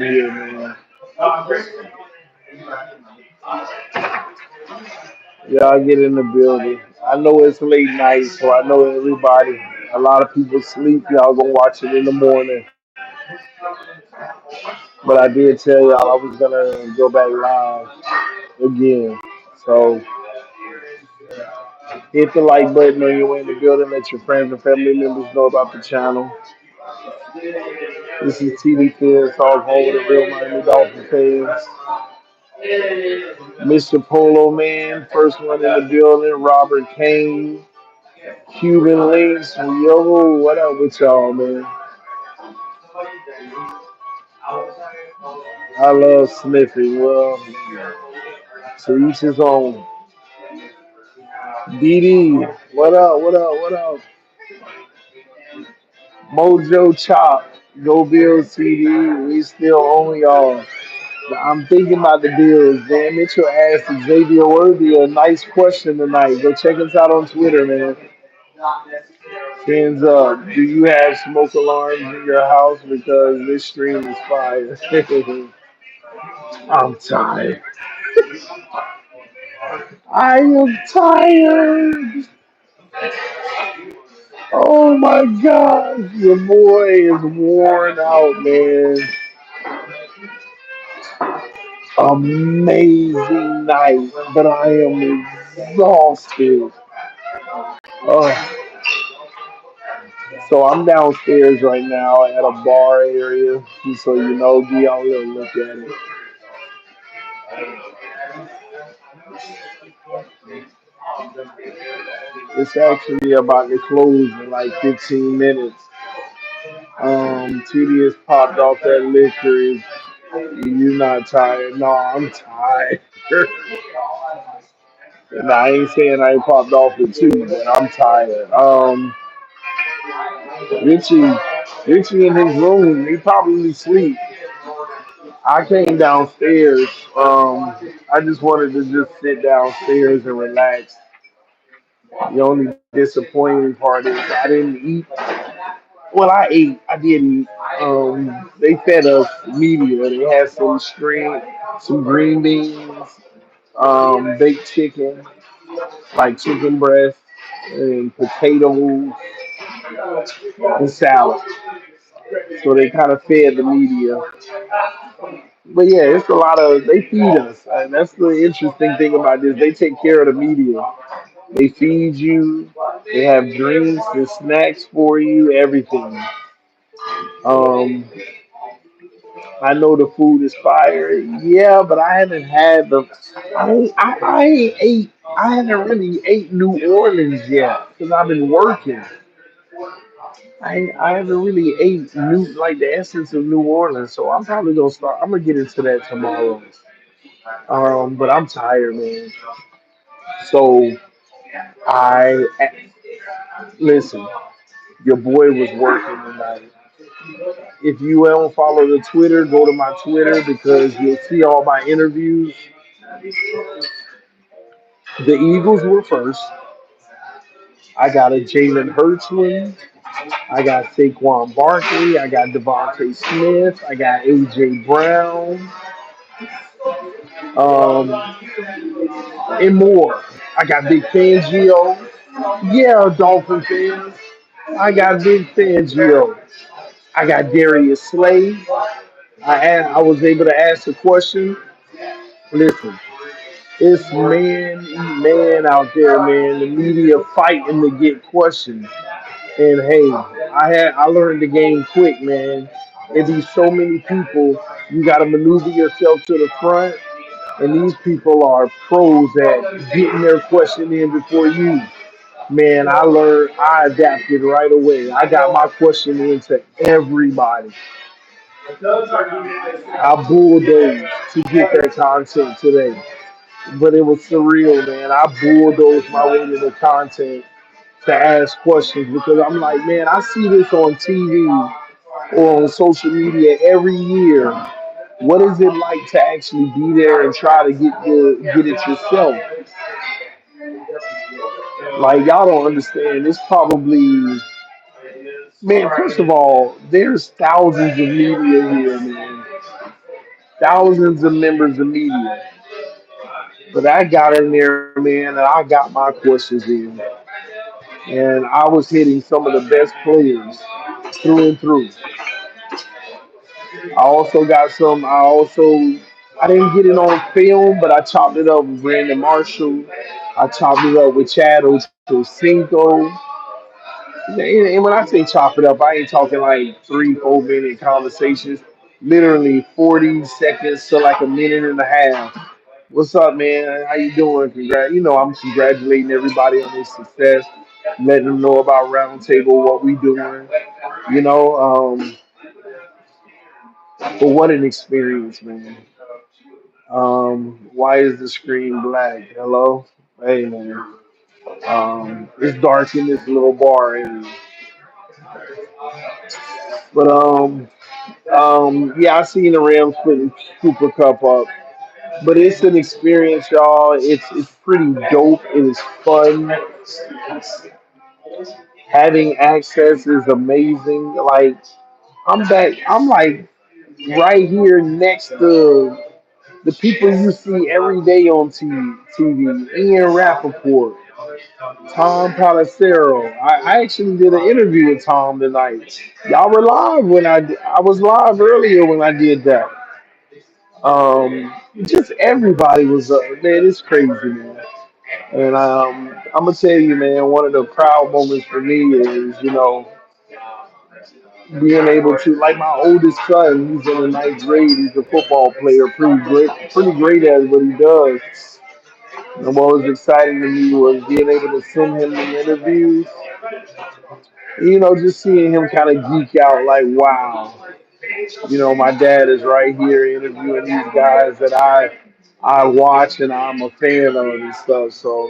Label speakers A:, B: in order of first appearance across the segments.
A: here, man. Y'all get in the building. I know it's late night, so I know everybody. A lot of people sleep. Y'all gonna watch it in the morning. But I did tell y'all I was gonna go back live again. So hit the like button when you're in the building. Let your friends and family members know about the channel. This is tdphinstalk, home of the real Miami Dolphin fans. Mr. Polo Man, first one in the building. Robert Kane, Cuban Links. Yo, what up with y'all, man? I love Sniffy. Well, to each his own. DD, what up, what up, what up? Mojo Chop, Go Bills CD, we still own y'all. I'm thinking about the Bills. Dan Mitchell asked Xavier Worthy a nice question tonight. Go check us out on Twitter, man. Hands up. Do you have smoke alarms in your house? Because this stream is fire. I'm tired. I am tired. Oh my God. Your boy is worn out, man. Amazing night, but I am exhausted. Oh, so I'm downstairs right now at a bar area, just so you know, be out here and look at it. It's actually about to close in like 15 minutes. TD has popped off that liquor. You not tired? No, I'm tired. And I ain't saying I ain't popped off it too, but I'm tired. Richie, Richie in his room, he probably sleep. I came downstairs. I just wanted to just sit downstairs and relax. The only disappointing part is I didn't eat. Well, I ate. I did eat. They fed us media. They had some green beans, baked chicken, like chicken breast, and potatoes and salad. So they kind of fed the media. But yeah, it's a lot of they feed us. And that's the interesting thing about this. They take care of the media. They feed you. They have drinks and snacks for you. Everything. Um, I know the food is fire. Yeah, but I haven't had the. I ain't ate. I haven't really ate New Orleans yet because I've been working. I haven't really ate new like the essence of New Orleans, so I'm probably gonna start. I'm gonna get into that tomorrow. But I'm tired, man. So I listen. Your boy was working tonight. If you don't follow the Twitter, go to my Twitter because you'll see all my interviews. The Eagles were first. I got a Jalen Hurts one. I got Saquon Barkley. I got Devontae Smith. I got AJ Brown. Um, and more. I got Big Fangio. Yeah, Dolphin fans. I got Big Fangio. I got Darius Slay. I was able to ask a question. Listen, it's man eat man out there, man. The media fighting to get questions. And hey, I learned the game quick, man. It be so many people, you gotta maneuver yourself to the front, and these people are pros at getting their question in before you. Man, I adapted right away. I got my question into everybody. I bulldozed to get that content today. But it was surreal, man. I bulldozed my way to the content to ask questions because I'm like, man, I see this on TV or on social media every year. What is it like to actually be there and try to get it yourself? Like y'all don't understand. It's probably man. First of all, there's thousands of media here, man. thousands of members of media. But I got in there, man, and I got my questions in, and I was hitting some of the best players through and through. I also got some. I didn't get it on film, but I chopped it up with Brandon Marshall. I chopped it up with Chad Ochocinco. And when I say chop it up, I ain't talking like 3, 4 minute conversations. Literally 40 seconds to like a minute and a half. What's up, man? How you doing? I'm congratulating everybody on their success, letting them know about Roundtable, what we doing. You know, but what an experience, man. Why is the screen black? Hello, hey man. It's dark in this little bar area, but yeah, I seen the Rams putting Cooper Cup up, but it's an experience, y'all. It's pretty dope. It is fun. Having access is amazing. Like I'm back. I'm like right here next to the people you see every day on TV. Ian Rappaport, Tom Palacero. I actually did an interview with Tom tonight. Y'all were live when I was live earlier when I did that. Just everybody was man. It's crazy, man. And I'm gonna tell you, man. One of the proud moments for me is being able to, like my oldest son. He's in the ninth grade. He's a football player, pretty great at what he does. And what was exciting to me was being able to send him the interviews. Just seeing him kind of geek out, like, wow, my dad is right here interviewing these guys that I watch and I'm a fan of and stuff. So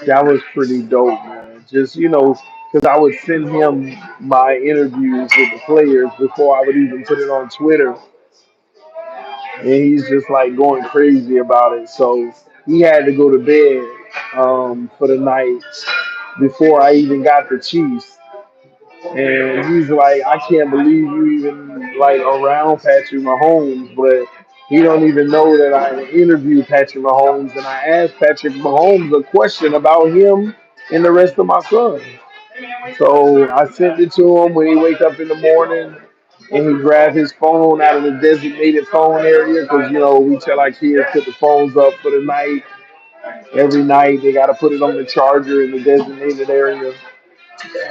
A: that was pretty dope, man. Just because I would send him my interviews with the players before I would even put it on Twitter, and he's just like going crazy about it. So he had to go to bed for the night before I even got the Chiefs. And he's like, I can't believe you even like around Patrick Mahomes, but he don't even know that I interviewed Patrick Mahomes and I asked Patrick Mahomes a question about him and the rest of my sons. So I sent it to him when he wake up in the morning and he grab his phone out of the designated phone area because we tell our kids put the phones up for the night. Every night they got to put it on the charger in the designated area.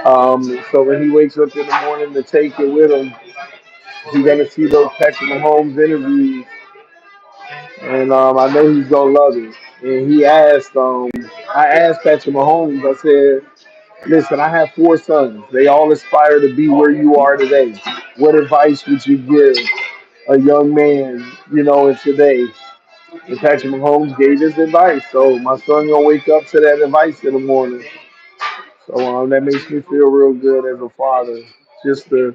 A: So when he wakes up in the morning to take it with him, he's gonna see those Patrick Mahomes interviews, and I know he's gonna love it. And I asked Patrick Mahomes. I said, "Listen, I have 4 sons. They all aspire to be where you are today. What advice would you give a young man, in today?" And Patrick Mahomes gave his advice. So my son gonna wake up to that advice in the morning. So that makes me feel real good as a father. Just to,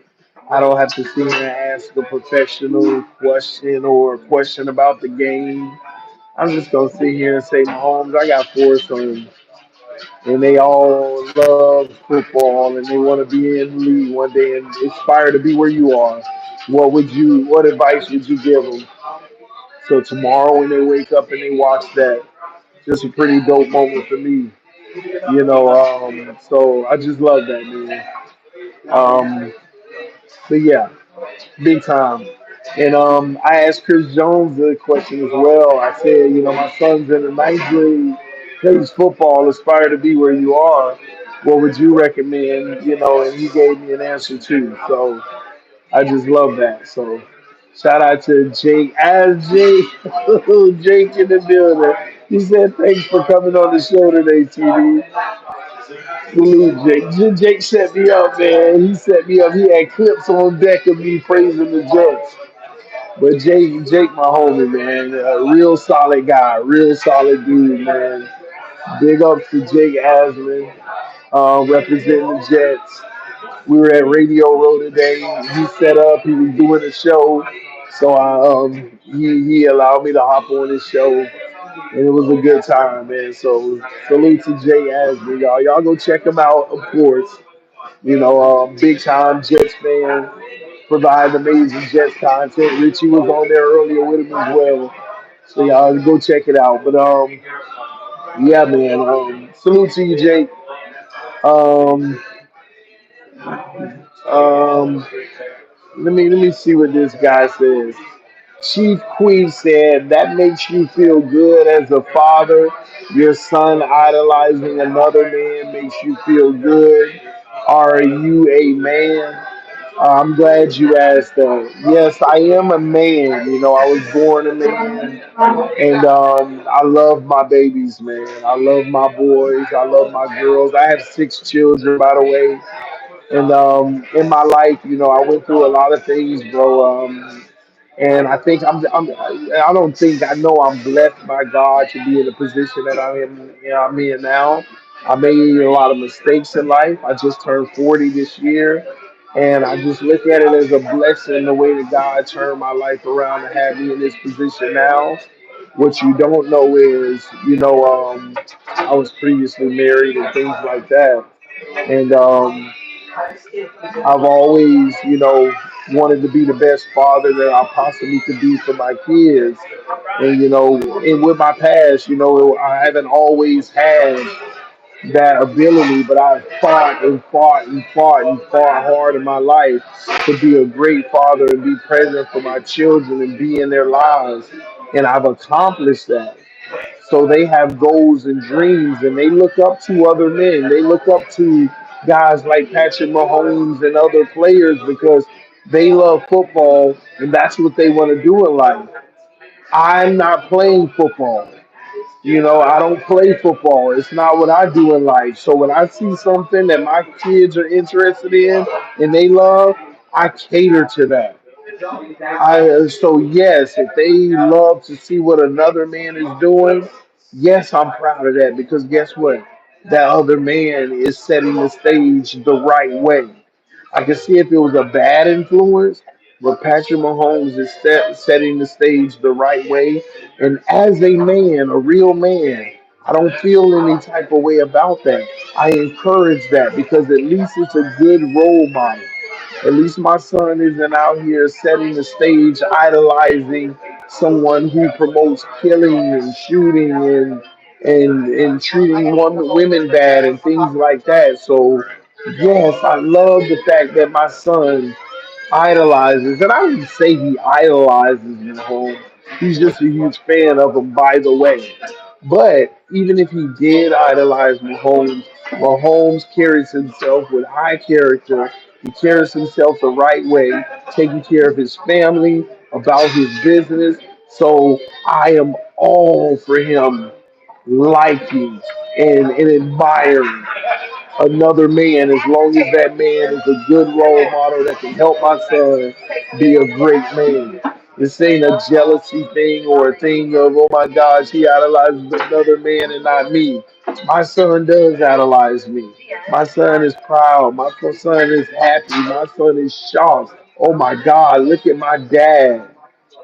A: I don't have to sit here and ask a professional question or a question about the game. I'm just gonna sit here and say, Mahomes, I got 4 sons, and they all love football and they want to be in the league one day and aspire to be where you are. What advice would you give them? So tomorrow when they wake up and they watch that, just a pretty dope moment for me. So I just love that, man. Um, but yeah, big time. And I asked Chris Jones the question as well. I said, my son's in the ninth grade, plays football, aspire to be where you are. What would you recommend? And he gave me an answer too. So I just love that. So shout out to Jake. As Jake, Jake in the building. He said, thanks for coming on the show today, TD. Salute Jake. Jake set me up, man. He set me up. He had clips on deck of me praising the Jets. But Jake, my homie, man, a real solid guy, real solid dude, man. Big ups to Jake Asman, representing the Jets. We were at Radio Row today. He set up. He was doing a show, so he allowed me to hop on his show, and it was a good time, man. So salute to Jay Ashley, y'all. Y'all go check him out, of course. Big time Jets fan. provide amazing Jets content. Richie was on there earlier with him as well. So y'all go check it out. But yeah, man. Salute to you, Jake. Um, um, let me see what this guy says. Chief Queen said that makes you feel good as a father. Your son idolizing another man makes you feel good. Are you a man? I'm glad you asked that. Yes, I am a man. You know, I was born a man, and I love my babies, man. I love my boys. I love my girls. I have 6 children, by the way. And in my life, you know, I went through a lot of things, bro. And I think I don't think I know I'm blessed by God to be in the position that I am. You know, I'm in now. I made a lot of mistakes in life. I just turned 40 this year, and I just look at it as a blessing the way that God turned my life around and had me in this position now. What you don't know is, you know, I was previously married and things like that, and I've always, you know, wanted to be the best father that I possibly could be for my kids. And, you know, and with my past, you know, I haven't always had that ability, but I've fought and fought and fought and fought hard in my life to be a great father and be present for my children and be in their lives. And I've accomplished that. So they have goals and dreams, and they look up to other men. They look up to guys like Patrick Mahomes and other players because they love football, and that's what they want to do in life. I'm not playing football. You know, I don't play football. It's not what I do in life. So when I see something that my kids are interested in and they love, I cater to that. So yes, if they love to see what another man is doing, yes, I'm proud of that because guess what? That other man is setting the stage the right way. I can see if it was a bad influence, but Patrick Mahomes is setting the stage the right way. And as a man, a real man, I don't feel any type of way about that. I encourage that because at least it's a good role model. At least my son isn't out here setting the stage, idolizing someone who promotes killing and shooting and treating women bad and things like that. So yes, I love the fact that my son idolizes, and I wouldn't say he idolizes Mahomes. He's just a huge fan of him, by the way. But even if he did idolize Mahomes, Mahomes carries himself with high character. He carries himself the right way, taking care of his family, about his business. So I am all for him liking and admiring another man as long as that man is a good role model that can help my son be a great man. This ain't a jealousy thing or a thing of, oh my gosh, he idolizes another man and not me. My son does idolize me. My son is proud. My son is happy. My son is shocked. Oh my God, look at my dad.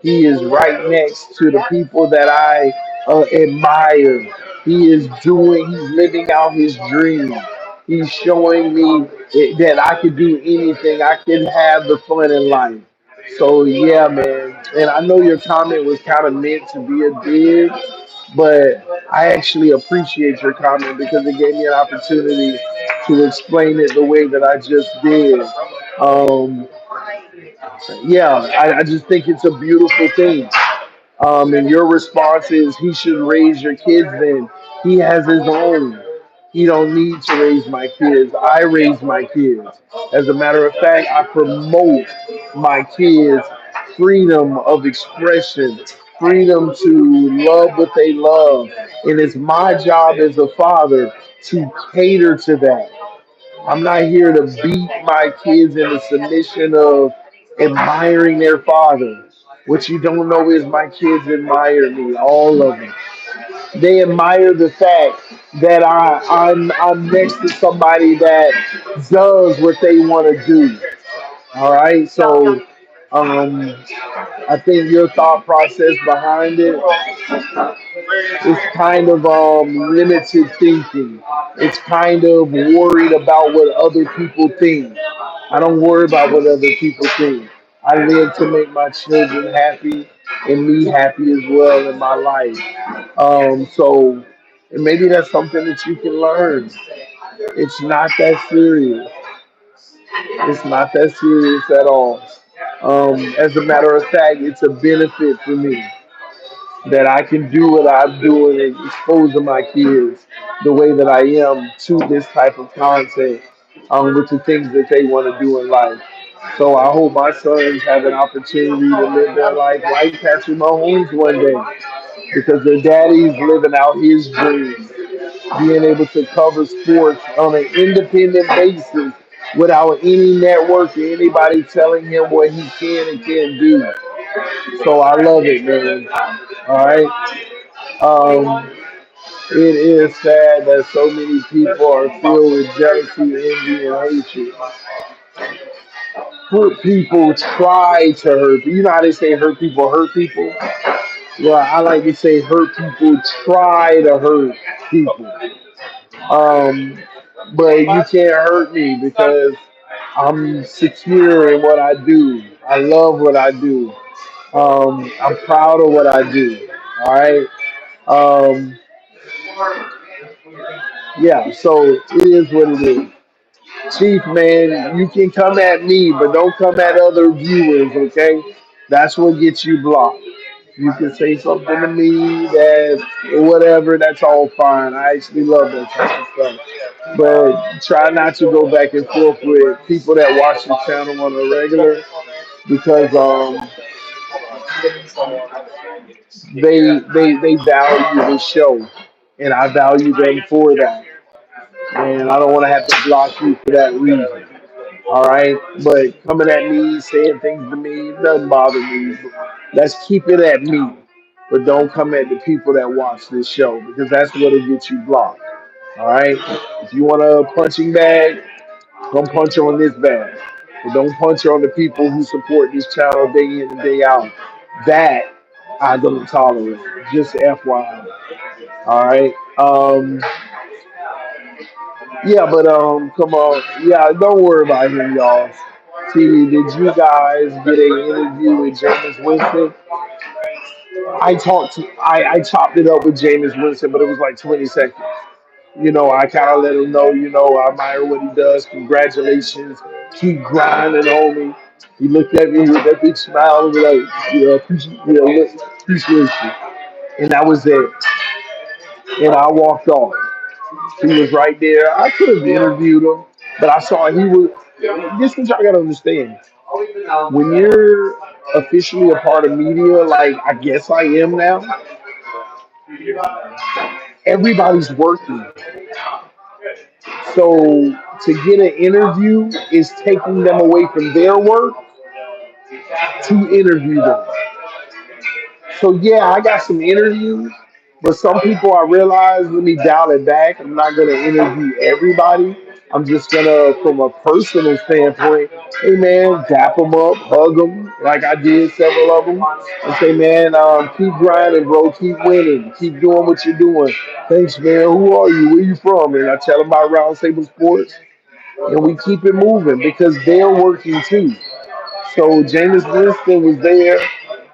A: He is right next to the people that I admire. He's living out his dream. He's showing me that I could do anything. I can have the fun in life. So yeah, man. And I know your comment was kind of meant to be a dig, but I actually appreciate your comment because it gave me an opportunity to explain it the way that I just did. Um, yeah, I just think it's a beautiful thing. And your response is he should raise your kids then. He has his own. He don't need to raise my kids. I raise my kids. As a matter of fact, I promote my kids freedom of expression, freedom to love what they love. And it's my job as a father to cater to that. I'm not here to beat my kids into submission of admiring their father. What you don't know is my kids admire me, all of them. They admire the fact that I'm next to somebody that does what they want to do. All right, so um, I think your thought process behind it is kind of limited thinking. It's kind of worried about what other people think. I don't worry about what other people think. I live to make my children happy and me happy as well in my life. So and maybe that's something that you can learn. It's not that serious. It's not that serious at all. As a matter of fact, it's a benefit for me that I can do what I'm doing and exposing my kids the way that I am to this type of content with the things that they want to do in life. So I hope my sons have an opportunity to live their life like Patrick Mahomes one day because their daddy's living out his dreams, being able to cover sports on an independent basis without any network or anybody telling him what he can and can't do. So I love it, man. All right. Um, it is sad that so many people are filled with jealousy, envy, and hatred. Hurt people try to hurt. You know how they say hurt people hurt people? Well, I like to say hurt people try to hurt people. Um, but you can't hurt me because I'm secure in what I do. I love what I do. I'm proud of what I do. All right. Um, yeah. So it is what it is. Chief, man, you can come at me, but don't come at other viewers. Okay. That's what gets you blocked. You can say something to me that whatever, that's all fine. I actually love that type of stuff. But try not to go back and forth with people that watch the channel on a regular because they value the show and I value them for that. And I don't want to have to block you for that reason. All right, but coming at me, saying things to me, doesn't bother me. Let's keep it at me, but don't come at the people that watch this show because that's what'll get you blocked. All right, if you want a punching bag, come punch on this bag, but don't punch on the people who support this channel day in and day out. That I don't tolerate. Just FYI. All right. Yeah, but come on. Yeah, don't worry about him, y'all. TV, did you guys get an interview with Jameis Winston? I chopped it up with Jameis Winston, but it was like 20 seconds. I kind of let him know, I admire what he does. Congratulations. Keep grinding on me. He looked at me with that big smile and was like, appreciate you. And that was it. And I walked off. He was right there. I could have interviewed him, but I saw he was. This is what y'all gotta understand. When you're officially a part of media, like I guess I am now, everybody's working. So to get an interview is taking them away from their work to interview them. So yeah, I got some interviews, but some people I realize let me dial it back. I'm not gonna interview everybody. I'm just gonna, from a personal standpoint, hey man, dap them up, hug them, like I did several of them, and say, man, keep grinding, bro, keep winning, keep doing what you're doing. Thanks, man. Who are you? Where you from? And I tell them about Round Table Sports, and we keep it moving because they're working too. So Jameis Winston was there.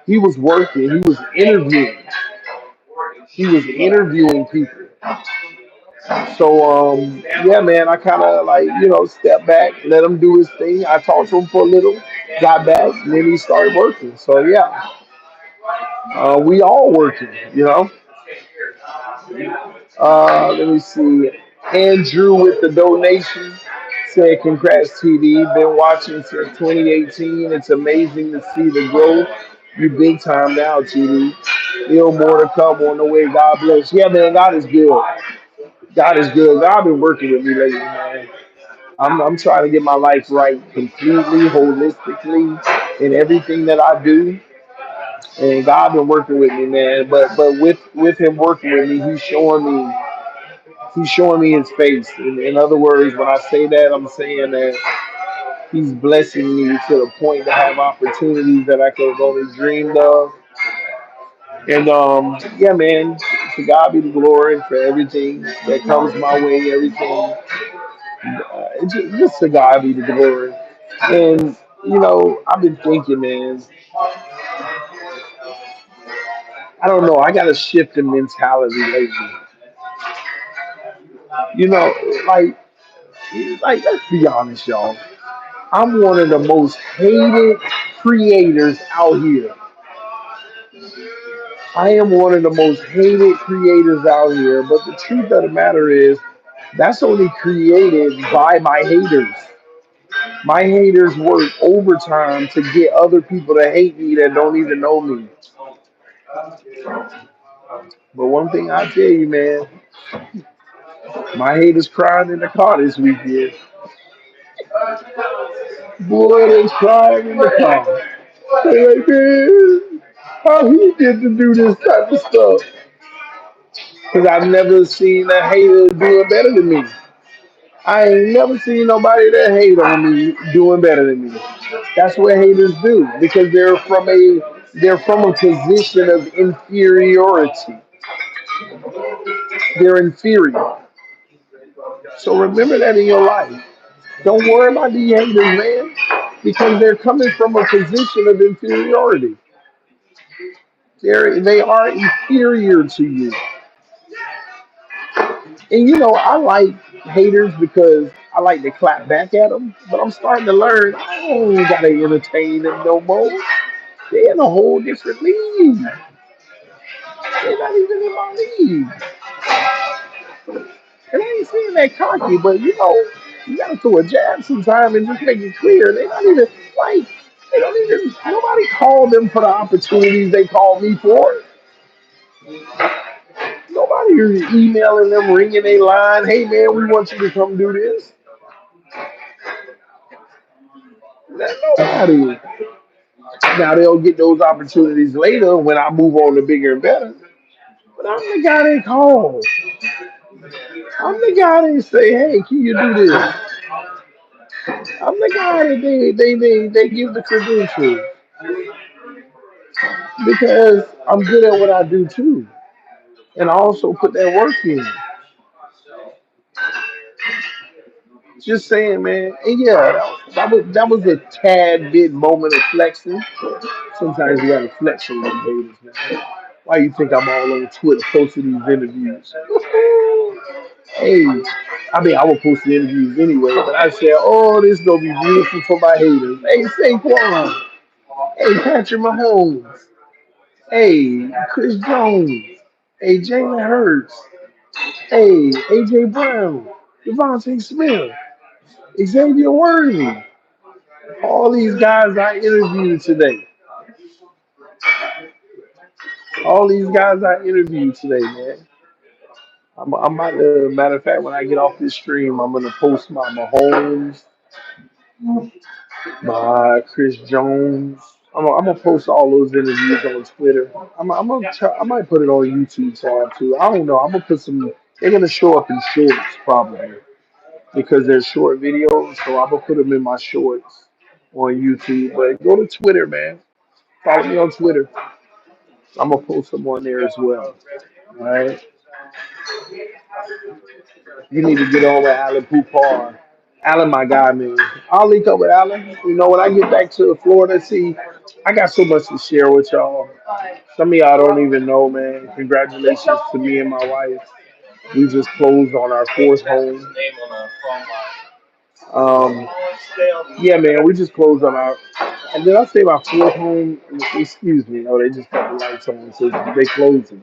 A: He was working. He was interviewing. He was interviewing people. So yeah, man, I kind of like step back, let him do his thing. I talked to him for a little, got back, and then he started working. So yeah, we all working. Let me see. Andrew with the donation said, "Congrats, TD. Been watching since 2018. It's amazing to see the growth. You big time now, TD. Still more to come on the way. God bless." Yeah, man. God is good. God is good. God been working with me lately, man. I'm trying to get my life right completely, holistically, in everything that I do. And God been working with me, man. But with Him working with me, He's showing me His face. In other words, when I say that, I'm saying that He's blessing me to the point to have opportunities that I could have only dreamed of. And yeah, man, to God be the glory for everything that comes my way, everything. Just to God be the glory. And I've been thinking, man, I don't know, I got a shift in mentality lately. You know, like let's be honest, y'all. I'm one of the most hated creators out here. I am one of the most hated creators out here, but the truth of the matter is, that's only created by my haters. My haters work overtime to get other people to hate me that don't even know me. But one thing I tell you, man, my haters crying in the car this weekend. Boy, they crying in the car. They like, man, how he get to do this type of stuff? Because I've never seen a hater doing better than me. I ain't never seen nobody that hate on me doing better than me. That's what haters do because they're from a position of inferiority. They're inferior. So remember that in your life. Don't worry about the haters, man, because they're coming from a position of inferiority. They are inferior to you. And I like haters because I like to clap back at them. But I'm starting to learn I don't gotta entertain them no more. They're in a whole different league. They're not even in my league. And I ain't saying that cocky, but you gotta throw a jab sometime and just make it clear. They're not even like they don't even nobody called them for the opportunities they called me for. Nobody is emailing them, ringing a line, hey man, we want you to come do this. Nobody. Now they'll get those opportunities later when I move on to bigger and better. But I'm the guy they call. I'm the guy they say, hey, can you do this? I'm the guy that they give the credentials because I'm good at what I do too. And I also put that work in. Just saying, man. And yeah, that was a tad bit moment of flexing. Sometimes you gotta flex on them haters, man. Why you think I'm all on Twitter posting these interviews? Hey, I mean, I will post the interviews anyway, but I said, oh, this gonna be beautiful for my haters. Hey, Saquon. Hey, Patrick Mahomes. Hey, Chris Jones. Hey, Jalen Hurts. Hey, AJ Brown. Devontae Smith. Xavier Worthy. All these guys I interviewed today. All these guys I interviewed today, man. I'm about to, matter of fact, when I get off this stream, I'm gonna post my Mahomes, my Chris Jones. I'm gonna post all those interviews on Twitter. I might put it on YouTube tab too. I don't know. I'm gonna put some. They're gonna show up in shorts probably because they're short videos. So I'm gonna put them in my shorts on YouTube. But go to Twitter, man. Follow me on Twitter. I'm gonna post them on there as well. All right. You need to get on with Alan Poupar. Alan, my guy, man. I'll link up with Alan. When I get back to Florida, see, I got so much to share with y'all. Some of y'all don't even know, man. Congratulations to me and my wife. We just closed on our fourth home. Um, yeah, man, we just closed on our. And did I say my fourth home? Excuse me. No, they just got the lights on, so they closed it.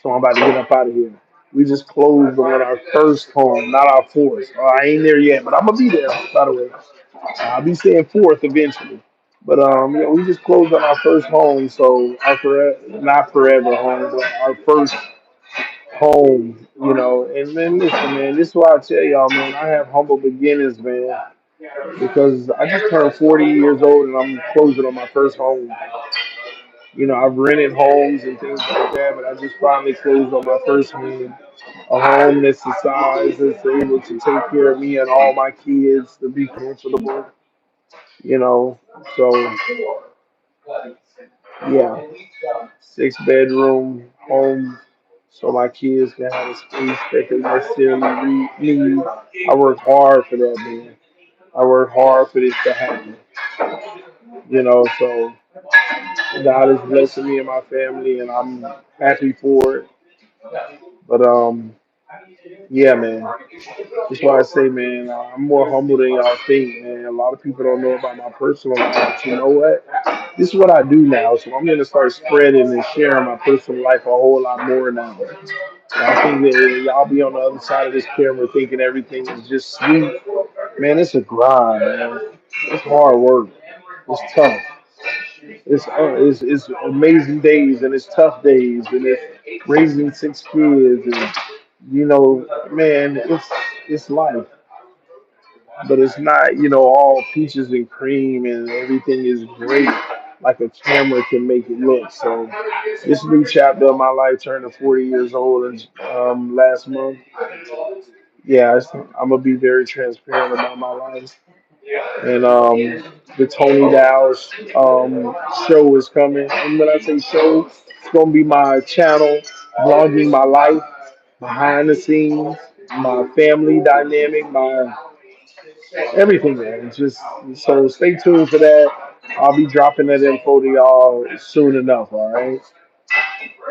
A: So I'm about to get up out of here. We just closed on our first home, not our fourth. I ain't there yet, but I'm gonna be there. By the way, I'll be saying fourth eventually. But we just closed on our first home, so our not forever home, but our first home. And then listen, man, this is why I tell y'all, man, I have humble beginnings, man, because I just turned 40 years old and I'm closing on my first home. I've rented homes and things like that, but I just finally closed on my first home. A home that's the size that's able to take care of me and all my kids to be comfortable, you know. So, yeah, 6 bedroom home so my kids can have a space that they necessarily need. I work hard for that, man. I work hard for this to happen, so God is blessing me and my family, and I'm happy for it. But yeah, man, that's why I say, man, I'm more humble than y'all think, man. A lot of people don't know about my personal life, but you know what? This is what I do now, so I'm gonna start spreading and sharing my personal life a whole lot more now. And I think that y'all be on the other side of this camera thinking everything is just sweet. Man, it's a grind, man. It's hard work. It's tough. It's amazing days and it's tough days and it's raising six kids and man, it's life. But it's not all peaches and cream and everything is great like a camera can make it look. So this new chapter of my life, turning 40 years old and last month. Yeah, I'm gonna be very transparent about my life. And the Tony Dow's show is coming. And when I say show, it's gonna be my channel, vlogging my life, behind the scenes, my family dynamic, my everything, man. It's just so stay tuned for that. I'll be dropping that info to y'all soon enough. All right.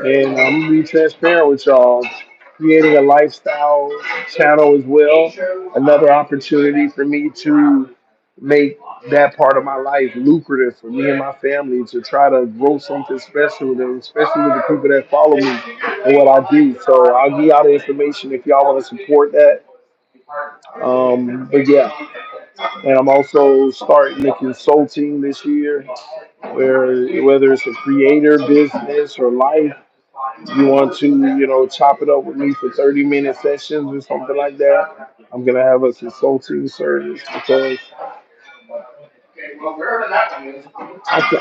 A: And I'm gonna be transparent with y'all. Creating a lifestyle channel as well. Another opportunity for me to make that part of my life lucrative for me and my family to try to grow something special with them, especially with the people that follow me and what I do. So I'll give y'all the information if y'all want to support that. But yeah, and I'm also starting the consulting this year, where whether it's a creator business or life you want to, chop it up with me for 30-minute sessions or something like that, I'm gonna have a consulting service because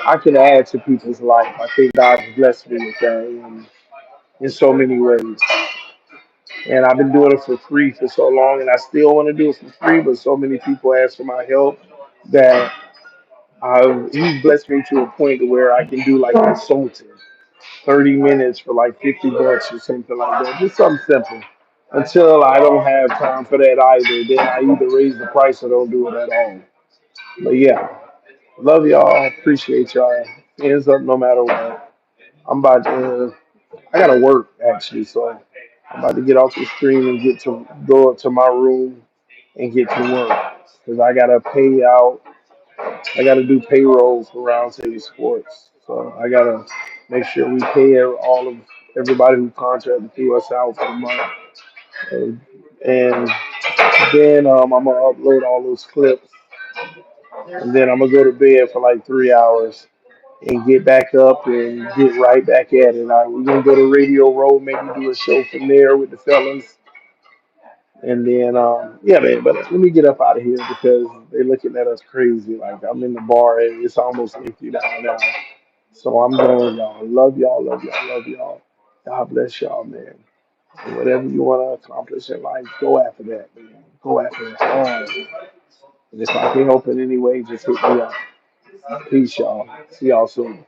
A: I can add to people's life. I think God's blessed me with that in so many ways. And I've been doing it for free for so long, and I still want to do it for free. But so many people ask for my help that He's blessed me to a point to where I can do like consulting. 30 minutes for like 50 bucks or something like that. Just something simple. Until I don't have time for that either, then I either raise the price or don't do it at all. But yeah, love y'all. Appreciate y'all. Hands up no matter what. I'm about to, I gotta work actually, so I'm about to get off the screen and go up to my room and get to work. Because I gotta pay out, I gotta do payroll for Round City Sports. So I gotta make sure we pay all of everybody who contracted through us out for the month. And, and then I'm gonna upload all those clips, and then I'm gonna go to bed for like 3 hours and get back up and get right back at it. We're gonna go to Radio Row, maybe do a show from there with the fellas, and then yeah, man. But let me get up out of here because they're looking at us crazy. Like I'm in the bar and it's almost empty down now. So I'm going, y'all. Love y'all, love y'all, love y'all. God bless y'all, man. And whatever you want to accomplish in life, go after that, man. Go after it hard. And if I can help in any way, just hit me up. Peace, y'all. See y'all soon.